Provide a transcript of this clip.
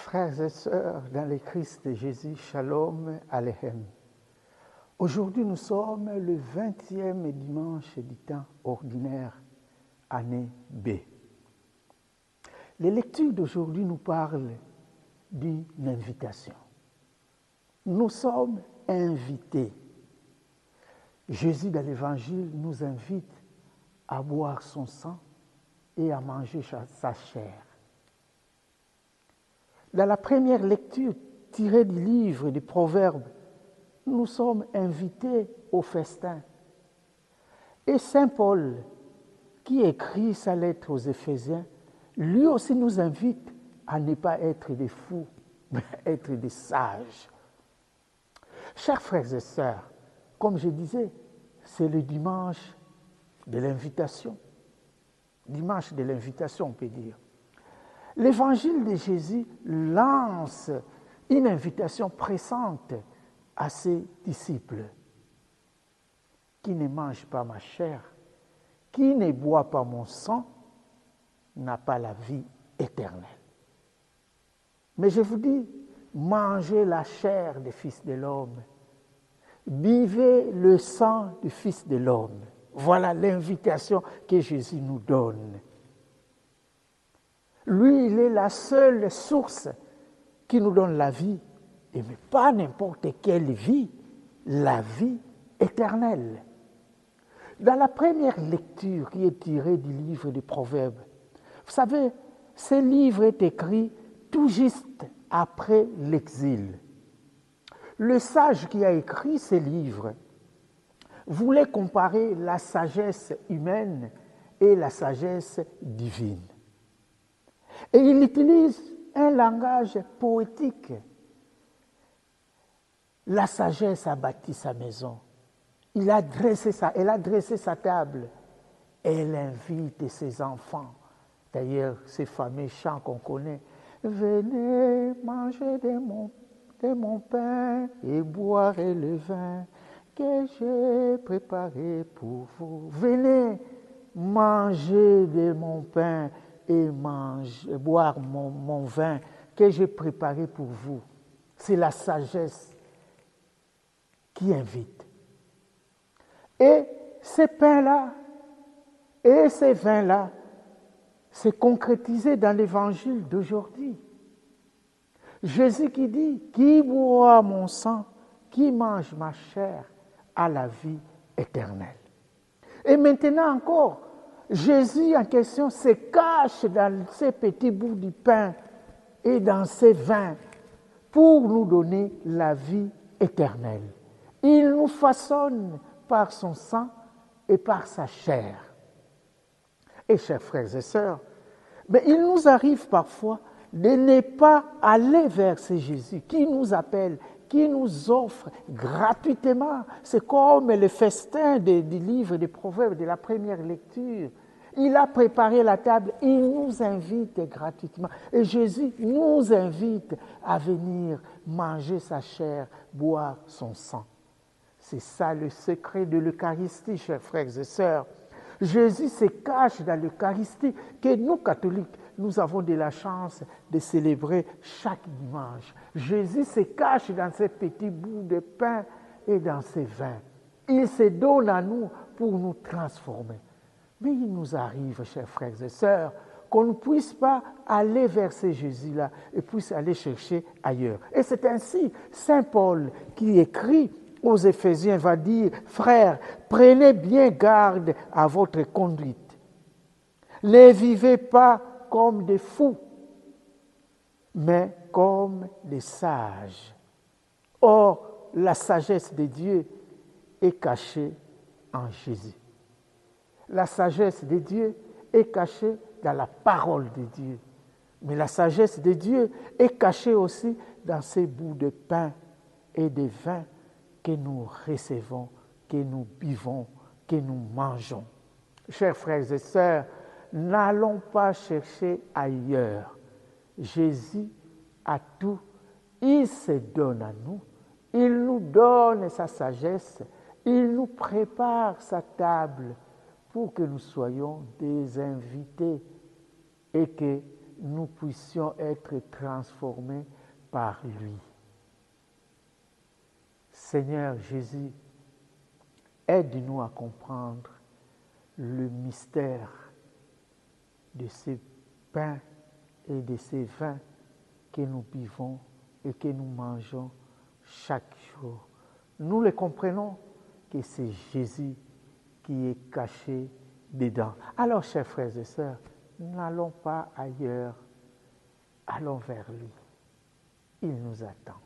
Frères et sœurs dans le Christ de Jésus, Shalom Aleichem. Aujourd'hui, nous sommes le 20e dimanche du temps ordinaire, année B. Les lectures d'aujourd'hui nous parlent d'une invitation. Nous sommes invités. Jésus dans l'Évangile nous invite à boire son sang et à manger sa chair. Dans la première lecture tirée du livre des Proverbes, nous sommes invités au festin. Et Saint Paul, qui écrit sa lettre aux Éphésiens, lui aussi nous invite à ne pas être des fous, mais être des sages. Chers frères et sœurs, comme je disais, c'est le dimanche de l'invitation. Dimanche de l'invitation, on peut dire. L'évangile de Jésus lance une invitation pressante à ses disciples. Qui ne mange pas ma chair, qui ne boit pas mon sang, n'a pas la vie éternelle. Mais je vous dis, mangez la chair du Fils de l'homme, buvez le sang du Fils de l'homme. Voilà l'invitation que Jésus nous donne. Lui, il est la seule source qui nous donne la vie, et mais pas n'importe quelle vie, la vie éternelle. Dans la première lecture qui est tirée du livre des Proverbes, vous savez, ce livre est écrit tout juste après l'exil. Le sage qui a écrit ce livre voulait comparer la sagesse humaine et la sagesse divine. Et il utilise un langage poétique. La sagesse a bâti sa maison. Elle a dressé sa table. Elle invite ses enfants. D'ailleurs, ces fameux chants qu'on connaît. Venez manger de mon pain et boire le vin que j'ai préparé pour vous. Venez manger de mon pain et boire mon vin que j'ai préparé pour vous. C'est la sagesse qui invite. Et ces pains-là et ces vins-là, c'est concrétisé dans l'évangile d'aujourd'hui. Jésus qui dit, qui boit mon sang, qui mange ma chair, a la vie éternelle. Et maintenant encore, Jésus en question se cache dans ces petits bouts de pain et dans ces vins pour nous donner la vie éternelle. Il nous façonne par son sang et par sa chair. Et chers frères et sœurs, mais il nous arrive parfois de ne pas aller vers ce Jésus qui nous appelle, qui nous offre gratuitement. C'est comme le festin du livre des Proverbes de la première lecture. Il a préparé la table, il nous invite gratuitement. Et Jésus nous invite à venir manger sa chair, boire son sang. C'est ça le secret de l'Eucharistie, chers frères et sœurs. Jésus se cache dans l'Eucharistie que nous, catholiques, nous avons de la chance de célébrer chaque dimanche. Jésus se cache dans ces petits bouts de pain et dans ces vins. Il se donne à nous pour nous transformer. Mais il nous arrive, chers frères et sœurs, qu'on ne puisse pas aller vers ce Jésus-là et puisse aller chercher ailleurs. Et c'est ainsi, Saint Paul qui écrit aux Éphésiens va dire, frères, prenez bien garde à votre conduite. Ne vivez pas comme des fous, mais comme des sages. Or, la sagesse de Dieu est cachée en Jésus. La sagesse de Dieu est cachée dans la parole de Dieu. Mais la sagesse de Dieu est cachée aussi dans ces bouts de pain et de vin que nous recevons, que nous buvons, que nous mangeons. Chers frères et sœurs, n'allons pas chercher ailleurs. Jésus a tout. Il se donne à nous. Il nous donne sa sagesse. Il nous prépare sa table pour que nous soyons des invités et que nous puissions être transformés par lui. Seigneur Jésus, aide-nous à comprendre le mystère de ces pains et de ces vins que nous buvons et que nous mangeons chaque jour. Nous le comprenons que c'est Jésus qui est caché dedans. Alors, chers frères et sœurs, n'allons pas ailleurs, allons vers lui. Il nous attend.